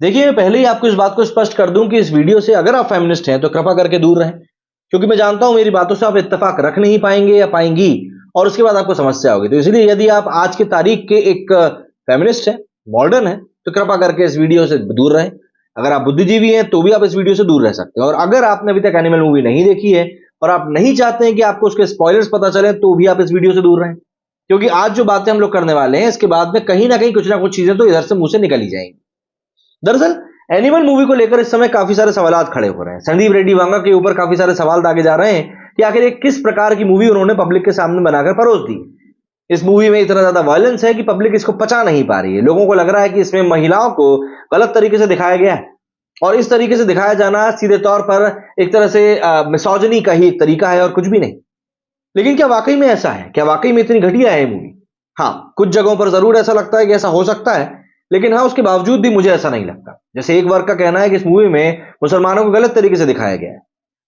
देखिए, मैं पहले ही आपको इस बात को स्पष्ट कर दूं कि इस वीडियो से अगर आप फेमिनिस्ट हैं तो कृपा करके दूर रहें, क्योंकि मैं जानता हूं मेरी बातों से आप इत्तेफाक रख नहीं पाएंगे या पाएंगी और उसके बाद आपको समस्या होगी। तो इसलिए यदि आप आज की तारीख के एक फेमिनिस्ट हैं, मॉडर्न हैं, तो कृपा करके इस वीडियो से दूर रहें। अगर आप बुद्धिजीवी हैं तो भी आप इस वीडियो से दूर रह सकते हैं, और अगर आपने अभी तक एनिमल मूवी नहीं देखी है और आप नहीं चाहते हैं कि आपको उसके स्पॉयलर्स पता चले, तो भी आप इस वीडियो से दूर रहें, क्योंकि आज जो बातें हम लोग करने वाले हैं इसके बाद में कहीं ना कहीं कुछ ना कुछ चीजें तो इधर से मुंह से निकल ही जाएंगी। दरअसल एनिमल मूवी को लेकर इस समय काफी सारे सवालात खड़े हो रहे हैं। संदीप रेड्डी वांगा के ऊपर काफी सारे सवाल दागे जा रहे हैं कि आखिर ये किस प्रकार की मूवी उन्होंने पब्लिक के सामने बनाकर परोस दी। इस मूवी में इतना ज्यादा वायलेंस है कि पब्लिक इसको पचा नहीं पा रही है। लोगों को लग रहा है कि इसमें महिलाओं को गलत तरीके से दिखाया गया है, और इस तरीके से दिखाया जाना सीधे तौर पर एक तरह से मिसोजिनी का ही एक तरीका है और कुछ भी नहीं। लेकिन क्या वाकई में ऐसा है? क्या वाकई में इतनी घटिया है मूवी? हाँ, कुछ जगहों पर जरूर ऐसा लगता है कि ऐसा हो सकता है, लेकिन हाँ, उसके बावजूद भी मुझे ऐसा नहीं लगता। जैसे एक वर्ग का कहना है कि इस मूवी में मुसलमानों को गलत तरीके से दिखाया गया है।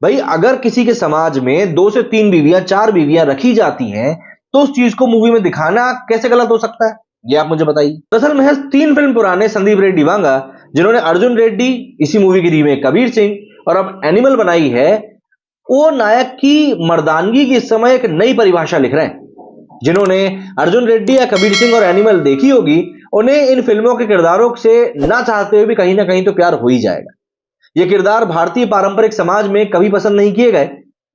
भाई, अगर किसी के समाज में 2 से 3 बीवियां, 4 बीवियां रखी जाती हैं, तो उस चीज को मूवी में दिखाना कैसे गलत हो सकता है? ये आप मुझे बताइए। दरअसल महज 3 फिल्म पुराने संदीप रेड्डी वांगा, जिन्होंने अर्जुन रेड्डी, इसी मूवी की रीमेक कबीर सिंह और अब एनिमल बनाई है, वो नायक की मर्दानगी की इस समय एक नई परिभाषा लिख रहे हैं। जिन्होंने अर्जुन रेड्डी या कबीर सिंह और एनिमल देखी होगी, उन्हें इन फिल्मों के किरदारों से ना चाहते हुए भी कहीं ना कहीं तो प्यार हो ही जाएगा। ये किरदार भारतीय पारंपरिक समाज में कभी पसंद नहीं किए गए,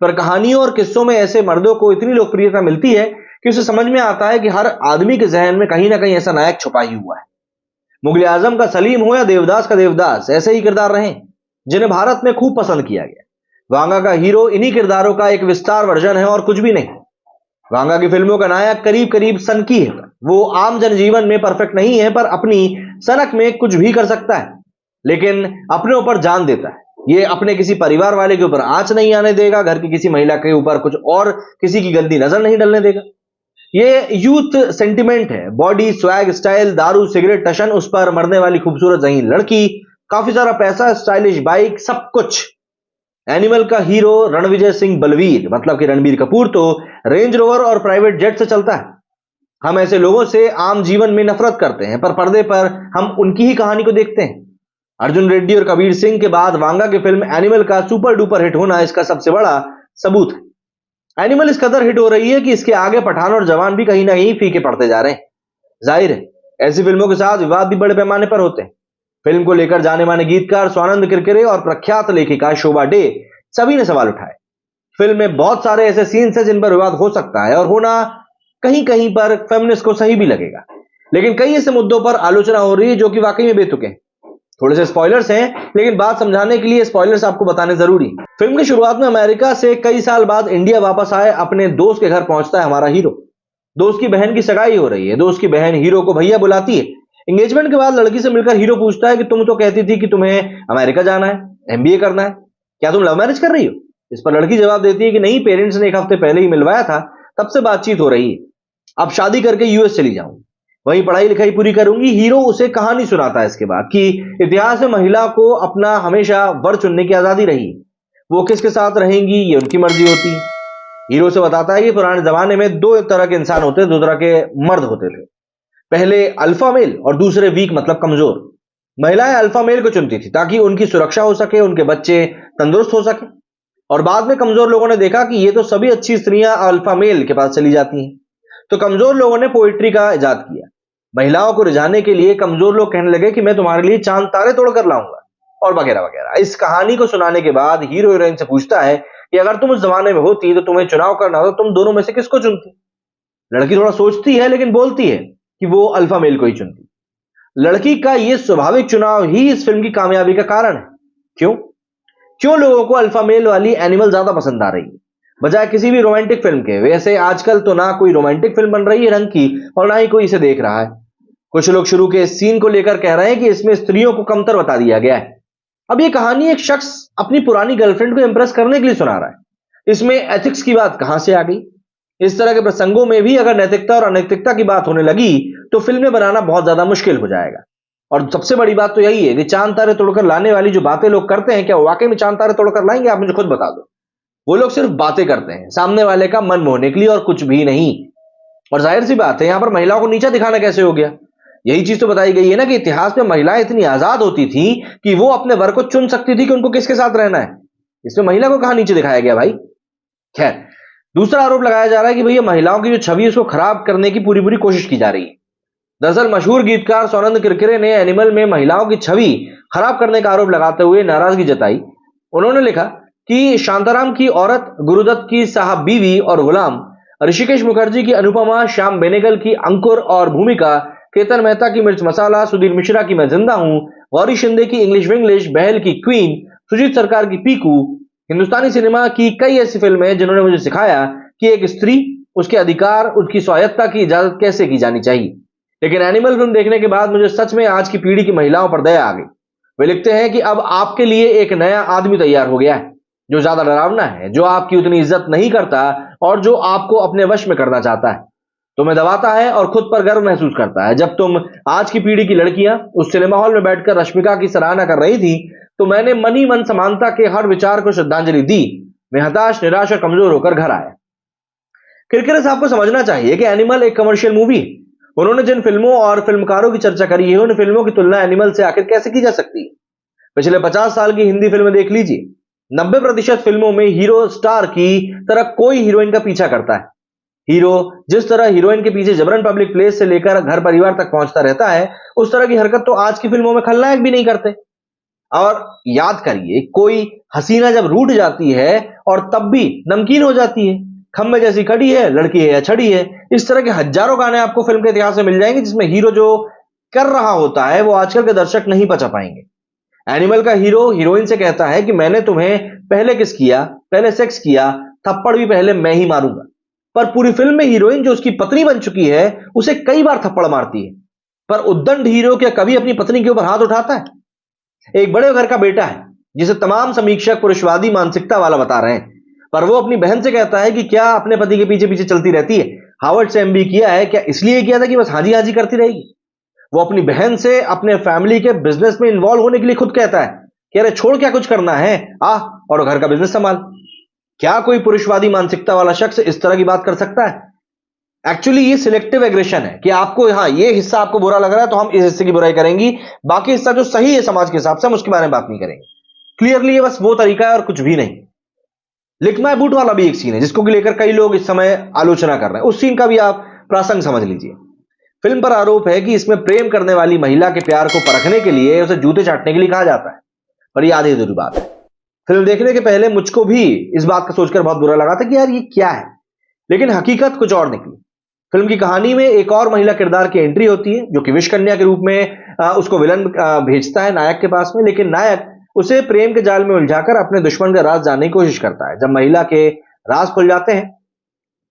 पर कहानियों और किस्सों में ऐसे मर्दों को इतनी लोकप्रियता मिलती है कि उसे समझ में आता है कि हर आदमी के जहन में कहीं ना कहीं ऐसा नायक छुपा ही हुआ है। मुगल आजम का सलीम हो या देवदास का देवदास, ऐसे ही किरदार रहे जिन्हें भारत में खूब पसंद किया गया। वांगा का हीरो इन्हीं किरदारों का एक विस्तार वर्जन है और कुछ भी नहीं। वांगा की फिल्मों का नायक करीब करीब सनकी है। वो आम जनजीवन में परफेक्ट नहीं है, पर अपनी सनक में कुछ भी कर सकता है, लेकिन अपने ऊपर जान देता है। ये अपने किसी परिवार वाले के ऊपर आंच नहीं आने देगा, घर की किसी महिला के ऊपर कुछ और किसी की गंदी नजर नहीं डलने देगा। ये यूथ सेंटिमेंट है। बॉडी, स्वैग, स्टाइल, दारू, सिगरेट, टशन, उस पर मरने वाली खूबसूरत जहीन लड़की, काफी सारा पैसा, स्टाइलिश बाइक, सब कुछ। एनिमल का हीरो रणविजय सिंह बलवीर, मतलब कि रणबीर कपूर, तो रेंज रोवर और प्राइवेट जेट से चलता है। हम ऐसे लोगों से आम जीवन में नफरत करते हैं, पर पर्दे पर हम उनकी ही कहानी को देखते हैं। अर्जुन रेड्डी और कबीर सिंह के बाद वांगा की फिल्म एनिमल का सुपर डुपर हिट होना इसका सबसे बड़ा सबूत है। एनिमल इस कदर हिट हो रही है कि इसके आगे पठान और जवान भी कहीं ना कहीं फीके पड़ते जा रहे हैं। जाहिर है, ऐसी फिल्मों के साथ विवाद भी बड़े पैमाने पर होते हैं। फिल्म को लेकर जाने माने गीतकार स्वानंद किरकिरे और प्रख्यात लेखिका शोभा डे, सभी ने सवाल उठाए। फिल्म में बहुत सारे ऐसे सीन्स हैं जिन पर विवाद हो सकता है और होना कहीं कहीं पर फेमिनिस्ट को सही भी लगेगा, लेकिन कई ऐसे मुद्दों पर आलोचना हो रही है जो कि वाकई में बेतुके हैं। थोड़े से स्पॉयलर्स हैं, लेकिन बात समझाने के लिए स्पॉयलर्स आपको बताने जरूरी। फिल्म की शुरुआत में अमेरिका से कई साल बाद इंडिया वापस आए अपने दोस्त के घर पहुंचता है हमारा हीरो। दोस्त की बहन की सगाई हो रही है। दोस्त की बहन हीरो को भैया बुलाती है। एंगेजमेंट के बाद लड़की से मिलकर हीरो पूछता है कि तुम तो कहती थी कि तुम्हें अमेरिका जाना है, एमबीए करना है, क्या तुम लव मैरिज कर रही हो? इस पर लड़की जवाब देती है कि नहीं, पेरेंट्स ने 1 हफ्ते पहले ही मिलवाया था, तब से बातचीत हो रही है। अब शादी करके यूएस चली जाऊं, वहीं पढ़ाई लिखाई पूरी करूंगी। हीरो उसे कहानी सुनाता है इसके बाद कि इतिहास में महिला को अपना हमेशा वर चुनने की आजादी रही। वो किसके साथ रहेंगी ये उनकी मर्जी होती है। हीरो से बताता है कि पुराने जमाने में 2 तरह के इंसान होते, 2 तरह के मर्द होते थे। पहले अल्फा मेल और दूसरे वीक, मतलब कमजोर। महिलाएं अल्फा मेल को चुनती थी ताकि उनकी सुरक्षा हो सके, उनके बच्चे तंदुरुस्त हो सके। और बाद में कमजोर लोगों ने देखा कि ये तो सभी अच्छी स्त्रियां अल्फा मेल के पास चली जाती हैं, तो कमजोर लोगों ने पोइट्री का इजाद किया। महिलाओं को रिझाने के लिए कमजोर लोग कहने लगे कि मैं तुम्हारे लिए चांद तारे तोड़कर लाऊंगा, और वगैरह वगैरह। इस कहानी को सुनाने के बाद हीरो हीरोइन से पूछता है कि अगर तुम उस जमाने में होती तो तुम्हें चुनाव करना हो, तो तुम दोनों में से किसको चुनती? लड़की थोड़ा सोचती है, लेकिन बोलती है कि वो अल्फा मेल को ही चुनती। लड़की का ये स्वाभाविक चुनाव ही इस फिल्म की कामयाबी का कारण है। क्यों? क्यों लोगों को अल्फा मेल वाली एनिमल ज्यादा पसंद आ रही है बजाय किसी भी रोमांटिक फिल्म के? वैसे आजकल तो ना कोई रोमांटिक फिल्म बन रही है ढंग की, और ना ही कोई इसे देख रहा है। कुछ लोग शुरू के इस सीन को लेकर कह रहे हैं कि इसमें स्त्रियों को कमतर बता दिया गया है। अब ये कहानी एक शख्स अपनी पुरानी गर्लफ्रेंड को इंप्रेस करने के लिए सुना रहा है। इसमें एथिक्स की बात कहां से आ गई? इस तरह के प्रसंगों में भी अगर नैतिकता और अनैतिकता की बात होने लगी तो फिल्में बनाना बहुत ज्यादा मुश्किल हो जाएगा। और सबसे बड़ी बात तो यही है कि चांद तारे तोड़कर लाने वाली जो बातें लोग करते हैं, क्या वो वाकई में चांद तारे तोड़कर लाएंगे? आप मुझे खुद बता दो। वो लोग सिर्फ बातें करते हैं सामने वाले का मन मोहने के लिए, और कुछ भी नहीं। और जाहिर सी बात है, यहां पर महिलाओं को नीचा दिखाना कैसे हो गया? यही चीज तो बताई गई है ना कि इतिहास में महिलाएं इतनी आजाद होती थी कि वो अपने वर को चुन सकती थी कि उनको किसके साथ रहना है। इसमें महिला को कहां नीचे दिखाया गया भाई। खैर, दूसरा आरोप लगाया जा रहा है कि भैया महिलाओं की जो छवि है उसको खराब करने की पूरी पूरी कोशिश की जा रही है। दरअसल मशहूर गीतकार सोनंद किरकिरे ने एनिमल में महिलाओं की छवि खराब करने का आरोप लगाते हुए नाराजगी जताई। उन्होंने लिखा कि शांताराम की औरत, गुरुदत्त की साहब बीवी और गुलाम, ऋषिकेश मुखर्जी की अनुपमा, श्याम बेनेगल की अंकुर और भूमिका, केतन मेहता की मिर्च मसाला, सुधीर मिश्रा की मैं जिंदा हूं, गौरी शिंदे की इंग्लिश विंग्लिश, बहल की क्वीन, सुजीत सरकार की पीकू, हिंदुस्तानी सिनेमा की कई ऐसी फिल्में हैं जिन्होंने मुझे सिखाया कि एक स्त्री, उसके अधिकार, उसकी स्वायत्ता की इजाजत कैसे की जानी चाहिए। लेकिन एनिमल फिल्म देखने के बाद मुझे सच में आज की पीढ़ी की महिलाओं पर दया आ गई। वे लिखते हैं कि अब आपके लिए एक नया आदमी तैयार हो गया है, जो ज्यादा डरावना है, जो आपकी उतनी इज्जत नहीं करता और जो आपको अपने वश में करना चाहता है। तुम्हें दबाता है और खुद पर गर्व महसूस करता है। जब तुम आज की पीढ़ी की लड़कियां उस सिनेमा हॉल में बैठकर रश्मिका की सराहना कर रही थी, तो मैंने मन ही मन समानता के हर विचार को श्रद्धांजलि दी। मैं हताश, निराश और कमजोर होकर घर आया। किरकिरे साहब को समझना चाहिए कि एनिमल एक कमर्शियल मूवी है। उन्होंने जिन फिल्मों और फिल्मकारों की चर्चा करी है, उन फिल्मों की तुलना एनिमल से आखिर कैसे की जा सकती है। पिछले 50 साल की हिंदी फिल्में देख लीजिए, 90% फिल्मों में हीरो स्टार की तरह कोई हीरोइन का पीछा करता है। हीरो जिस तरह हीरोइन के पीछे जबरन पब्लिक प्लेस से लेकर घर परिवार तक पहुंचता रहता है, उस तरह की हरकत तो आज की फिल्मों में खलनायक भी नहीं करते। और याद करिए, कोई हसीना जब रूठ जाती है और तब भी नमकीन हो जाती है, खम्बे जैसी खड़ी है, लड़की है या छड़ी है। इस तरह के हजारों गाने आपको फिल्म के इतिहास में मिल जाएंगे जिसमें हीरो जो कर रहा होता है वो आजकल के दर्शक नहीं पचा पाएंगे। एनिमल का हीरो हीरोइन से कहता है कि मैंने तुम्हें पहले किस किया, पहले सेक्स किया, थप्पड़ भी पहले मैं ही मारूंगा। पर पूरी फिल्म में हीरोइन जो उसकी पत्नी बन चुकी है उसे कई बार थप्पड़ मारती है। पर उद्दंड हीरो क्या कभी अपनी पत्नी के ऊपर हाथ उठाता है? एक बड़े घर का बेटा है जिसे तमाम समीक्षक पुरुषवादी मानसिकता वाला बता रहे हैं, पर वो अपनी बहन से कहता है कि क्या अपने पति के पीछे पीछे चलती रहती है, हार्वर्ड से एमबी किया है, क्या इसलिए किया था कि बस हाजी हाजी करती रहेगी। वो अपनी बहन से अपने फैमिली के बिजनेस में इन्वॉल्व होने के लिए खुद कहता है कि अरे छोड़, क्या कुछ करना है, आ और घर का बिजनेस संभाल। क्या कोई पुरुषवादी मानसिकता वाला शख्स इस तरह की बात कर सकता है? एक्चुअली ये सिलेक्टिव एग्रेशन है कि आपको, हाँ, ये हिस्सा आपको बुरा लग रहा है तो हम इस हिस्से की बुराई करेंगी, बाकी हिस्सा जो सही है समाज के हिसाब से हम उसके बारे में बात नहीं करेंगे। क्लियरली ये बस वो तरीका है और कुछ भी नहीं। लिख माय बूट वाला भी एक सीन है जिसको लेकर कई लोग इस समय आलोचना कर रहे हैं। उस सीन का भी आप प्रासंग समझ लीजिए। फिल्म पर आरोप है कि इसमें प्रेम करने वाली महिला के प्यार को परखने के लिए उसे जूते चाटने के लिए कहा जाता है, पर यह आधी अधूरी बात है। फिल्म देखने के पहले मुझको भी इस बात का सोचकर बहुत बुरा लगा था कि यार ये क्या है, लेकिन हकीकत कुछ और निकली। फिल्म की कहानी में एक और महिला किरदार की एंट्री होती है जो कि विष कन्या के रूप में उसको विलन भेजता है नायक के पास में, लेकिन नायक उसे प्रेम के जाल में उलझाकर अपने दुश्मन का राज जानने की कोशिश करता है। जब महिला के राज खुल जाते हैं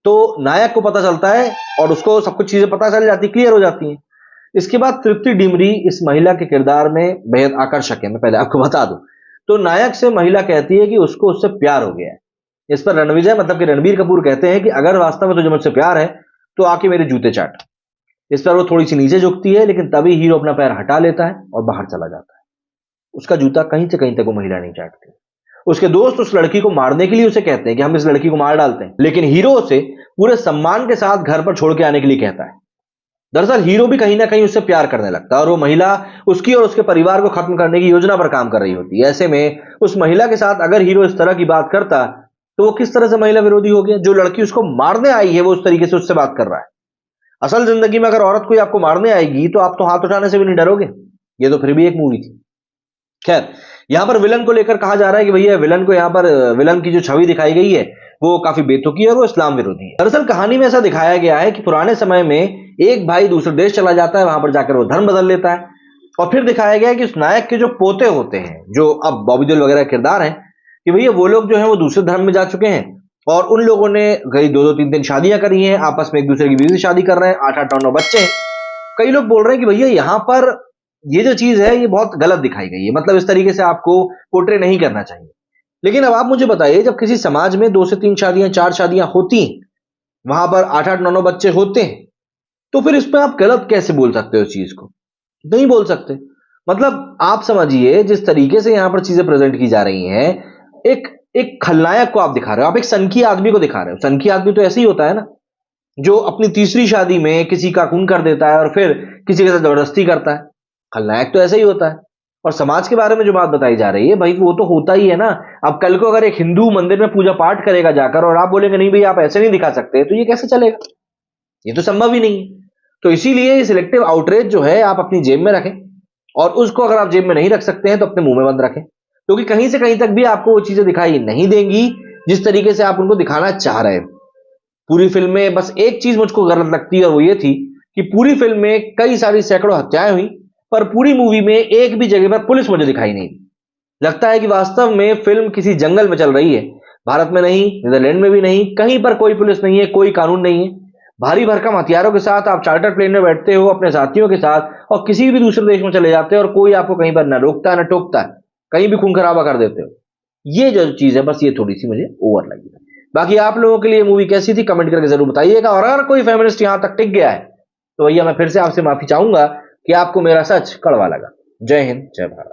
तो नायक को पता चलता है और उसको सब कुछ चीजें पता चल जाती, क्लियर हो जाती हैं। इसके बाद तृप्ति डिमरी इस महिला के किरदार में बेहद आकर्षक है, मैं पहले आपको बता दूं। तो नायक से महिला कहती है कि उसको उससे प्यार हो गया है। इस पर रणविजय, मतलब कि रणबीर कपूर, कहते हैं कि अगर वास्तव में तुझे मुझसे प्यार है तो आके मेरे जूते चाट। इस पर वो थोड़ी सी नीचे झुकती है, लेकिन तभी हीरो अपना पैर हटा लेता है और बाहर चला जाता है। उसका जूता कहीं से कहीं तक वो महिला नहीं चाटती। उसके दोस्त उस लड़की को मारने के लिए उसे कहते हैं कि हम इस लड़की को मार डालते हैं, लेकिन हीरो उसे पूरे सम्मान के साथ घर पर छोड़ के आने के लिए कहता है। दरअसल हीरो भी कहीं ना कहीं उससे प्यार करने लगता है और वो महिला उसकी और उसके परिवार को खत्म करने की योजना पर काम कर रही होती है। ऐसे में उस महिला के साथ अगर हीरो इस तरह की बात करता तो वो किस तरह से महिला विरोधी हो गया? जो लड़की उसको मारने आई है वो उस तरीके से उससे बात कर रहा है। असल जिंदगी में अगर औरत कोई आपको मारने आएगी तो आप तो हाथ उठाने से भी नहीं डरोगे। ये तो फिर भी एक मूवी थी। खैर, यहां पर विलन को लेकर कहा जा रहा है कि भैया विलन को, यहां पर विलन की जो छवि दिखाई गई है वो काफी बेतुकी है और वो इस्लाम विरोधी है। दरअसल कहानी में ऐसा दिखाया गया है कि पुराने समय में एक भाई दूसरे देश चला जाता है, वहां पर जाकर वो धर्म बदल लेता है। और फिर दिखाया गया है कि उस नायक के जो पोते होते हैं, जो अब बॉबी देओल वगैरह किरदार हैं, कि भैया वो लोग जो है वो दूसरे धर्म में जा चुके हैं और उन लोगों ने कई 2-2-3-3 शादियां करी हैं, आपस में एक दूसरे की बीवी से शादी कर रहे हैं, 8-8 9-9 बच्चे हैं। कई लोग बोल रहे हैं कि भैया यहाँ पर ये जो चीज है ये बहुत गलत दिखाई गई है, मतलब इस तरीके से आपको पोर्ट्रे नहीं करना चाहिए। लेकिन अब आप मुझे बताइए, जब किसी समाज में 2 से 3 शादियां, 4 शादियां होती हैं, वहां पर 8-8 9-9 बच्चे होते हैं, तो फिर इसमें आप गलत कैसे बोल सकते हो? इस चीज को नहीं बोल सकते। मतलब आप समझिए, जिस तरीके से यहां पर चीजें प्रेजेंट की जा रही हैं, एक एक खलनायक को आप दिखा रहे हो, आप एक सनकी आदमी को दिखा रहे हो। सनकी आदमी तो ऐसे ही होता है ना, जो अपनी तीसरी शादी में किसी का खून कर देता है और फिर किसी के साथ जबरदस्ती करता है। खलनायक तो ऐसा ही होता है। और समाज के बारे में जो बात बताई जा रही है भाई, वो तो होता ही है ना। अब कल को अगर एक हिंदू मंदिर में पूजा पाठ करेगा जाकर और आप बोलेंगे नहीं भाई आप ऐसे नहीं दिखा सकते, तो ये कैसे चलेगा? ये तो संभव ही नहीं है। तो इसीलिए सिलेक्टिव आउटरीच जो है आप अपनी जेब में रखें, और उसको अगर आप जेब में नहीं रख सकते हैं तो अपने मुंह में बंद रखें, क्योंकि कहीं से कहीं तक भी आपको वो चीजें दिखाई नहीं देंगी जिस तरीके से आप उनको दिखाना चाह रहे हैं। पूरी फिल्म में बस एक चीज मुझको गलत लगती है, और वो ये थी कि पूरी फिल्म में कई सारी सैकड़ों हत्याएं हुई, पर पूरी मूवी में एक भी जगह पर पुलिस मुझे दिखाई नहीं दी। लगता है कि वास्तव में फिल्म किसी जंगल में चल रही है, भारत में नहीं, नीदरलैंड में भी नहीं, कहीं पर कोई पुलिस नहीं है, कोई कानून नहीं है। भारी भरकम हथियारों के साथ आप चार्टर प्लेन में बैठते हो अपने साथियों के साथ और किसी भी दूसरे देश में चले जाते हो और कोई आपको कहीं पर न रोकता है न टोकता है, कहीं भी खून खराबा कर देते हो। ये जो चीज है बस ये थोड़ी सी मुझे ओवर लगी। बाकी आप लोगों के लिए मूवी कैसी थी कमेंट करके जरूर बताइएगा, और अगर कोई फेमिनिस्ट यहां तक टिक गया है तो भैया मैं फिर से आपसे माफी चाहूंगा कि आपको मेरा सच कड़वा लगा। जय हिंद, जय भारत।